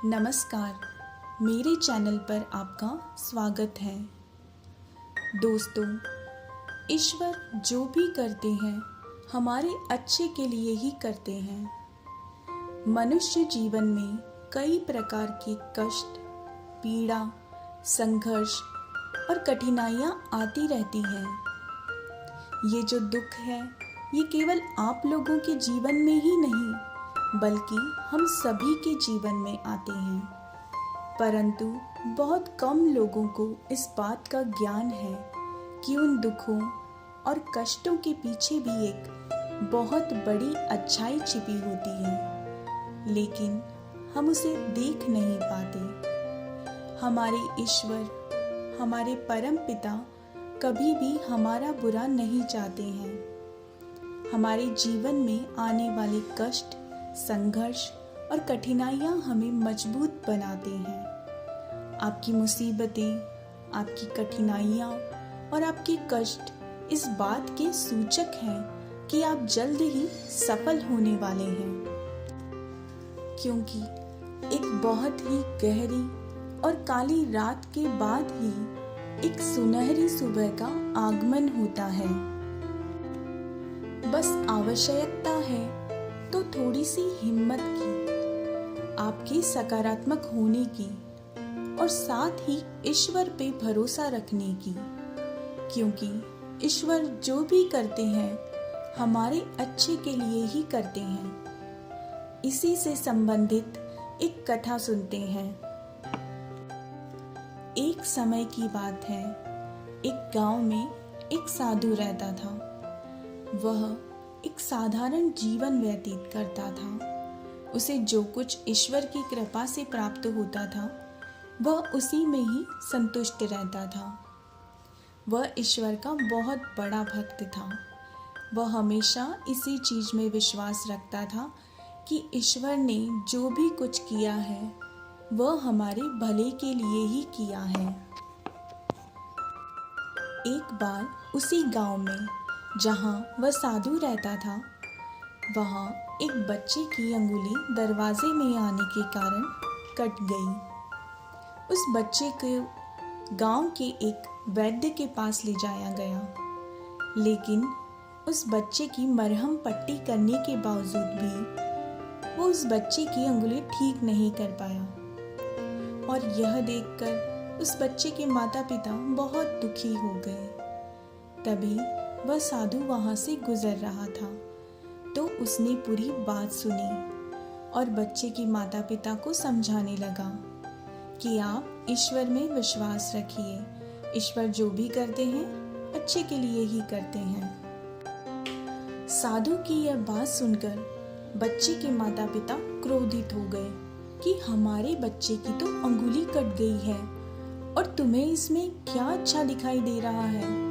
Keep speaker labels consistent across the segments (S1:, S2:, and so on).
S1: नमस्कार, मेरे चैनल पर आपका स्वागत है। दोस्तों, ईश्वर जो भी करते हैं हमारे अच्छे के लिए ही करते हैं। मनुष्य जीवन में कई प्रकार के कष्ट, पीड़ा, संघर्ष और कठिनाइयाँ आती रहती हैं। ये जो दुख है ये केवल आप लोगों के जीवन में ही नहीं बल्कि हम सभी के जीवन में आते हैं, परंतु बहुत कम लोगों को इस बात का ज्ञान है कि उन दुखों और कष्टों के पीछे भी एक बहुत बड़ी अच्छाई छिपी होती है, लेकिन हम उसे देख नहीं पाते। हमारे ईश्वर, हमारे परम पिता कभी भी हमारा बुरा नहीं चाहते हैं। हमारे जीवन में आने वाले कष्ट, संघर्ष और कठिनाइयाँ हमें मजबूत बनाते हैं। आपकी मुसीबतें, आपकी कठिनाइयाँ और आपके कष्ट इस बात के सूचक हैं कि आप जल्द ही सफल होने वाले हैं, क्योंकि एक बहुत ही गहरी और काली रात के बाद ही एक सुनहरी सुबह का आगमन होता है। बस आवश्यकता है तो थोड़ी सी हिम्मत की, आपके सकारात्मक होने की और साथ ही ईश्वर पे भरोसा रखने की, क्योंकि ईश्वर जो भी करते हैं हमारे अच्छे के लिए ही करते हैं। इसी से संबंधित एक कथा सुनते हैं। एक समय की बात है, एक गांव में एक साधु रहता था। वह एक साधारण जीवन व्यतीत करता था। उसे जो कुछ ईश्वर की कृपा से प्राप्त होता था वह उसी में ही संतुष्ट रहता था। वह ईश्वर का बहुत बड़ा भक्त था। वह हमेशा इसी चीज में विश्वास रखता था कि ईश्वर ने जो भी कुछ किया है वह हमारे भले के लिए ही किया है। एक बार उसी गांव में जहाँ वह साधु रहता था, वहाँ एक बच्चे की अंगुली दरवाजे में आने के कारण कट गई। उस बच्चे को गांव के एक वैद्य के पास ले जाया गया, लेकिन उस बच्चे की मरहम पट्टी करने के बावजूद भी वो उस बच्चे की अंगुली ठीक नहीं कर पाया। और यह देखकर उस बच्चे के माता पिता बहुत दुखी हो गए। तभी वह साधु वहां से गुजर रहा था तो उसने पूरी बात सुनी और बच्चे के माता पिता को समझाने लगा कि आप ईश्वर में विश्वास रखिए। ईश्वर जो भी करते हैं अच्छे के लिए ही करते हैं। साधु की यह बात सुनकर बच्चे के माता पिता क्रोधित हो गए कि हमारे बच्चे की तो अंगुली कट गई है और तुम्हें इसमें क्या अच्छा दिखाई दे रहा है।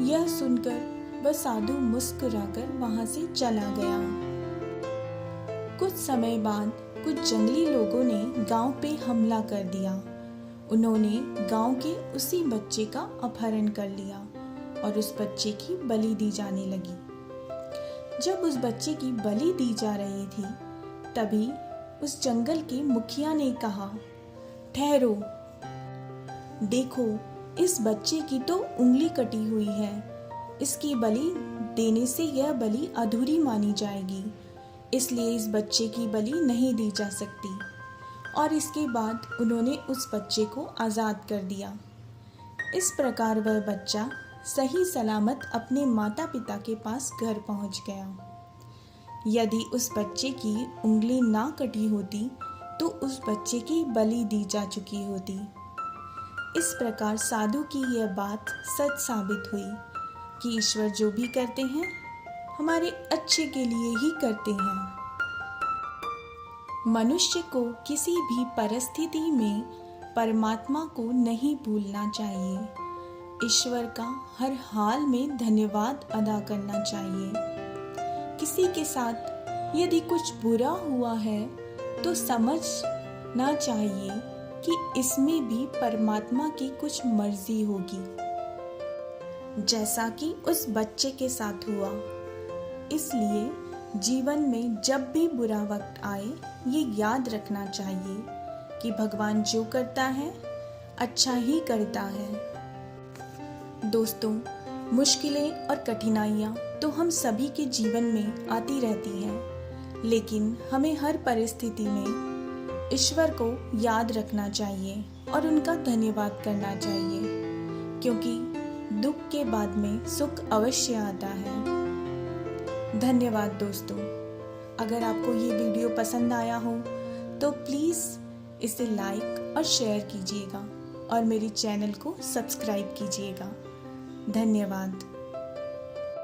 S1: यह सुनकर वह साधु मुस्कुराकर वहां से चला गया। कुछ समय बाद कुछ जंगली लोगों ने गांव पे हमला कर दिया। उन्होंने गांव के उसी बच्चे का अपहरण कर लिया और उस बच्चे की बलि दी जाने लगी। जब उस बच्चे की बलि दी जा रही थी तभी उस जंगल के मुखिया ने कहा, ठहरो, देखो इस बच्चे की तो उंगली कटी हुई है। इसकी बलि देने से यह बलि अधूरी मानी जाएगी, इसलिए इस बच्चे की बलि नहीं दी जा सकती। और इसके बाद उन्होंने उस बच्चे को आज़ाद कर दिया। इस प्रकार वह बच्चा सही सलामत अपने माता पिता के पास घर पहुंच गया। यदि उस बच्चे की उंगली ना कटी होती तो उस बच्चे की बलि दी जा चुकी होती। इस प्रकार साधु की यह बात सच साबित हुई कि ईश्वर जो भी करते हैं हमारे अच्छे के लिए ही करते हैं। मनुष्य को किसी भी परिस्थिति में परमात्मा को नहीं भूलना चाहिए। ईश्वर का हर हाल में धन्यवाद अदा करना चाहिए। किसी के साथ यदि कुछ बुरा हुआ है तो समझना चाहिए कि इसमें भी परमात्मा की कुछ मर्जी होगी, जैसा कि उस बच्चे के साथ हुआ। इसलिए जीवन में जब भी बुरा वक्त आए ये याद रखना चाहिए कि भगवान जो करता है अच्छा ही करता है। दोस्तों, मुश्किलें और कठिनाइयाँ तो हम सभी के जीवन में आती रहती हैं, लेकिन हमें हर परिस्थिति में ईश्वर को याद रखना चाहिए और उनका धन्यवाद करना चाहिए, क्योंकि दुख के बाद में सुख अवश्य आता है। धन्यवाद दोस्तों। अगर आपको ये वीडियो पसंद आया हो तो प्लीज़ इसे लाइक और शेयर कीजिएगा और मेरे चैनल को सब्सक्राइब कीजिएगा। धन्यवाद।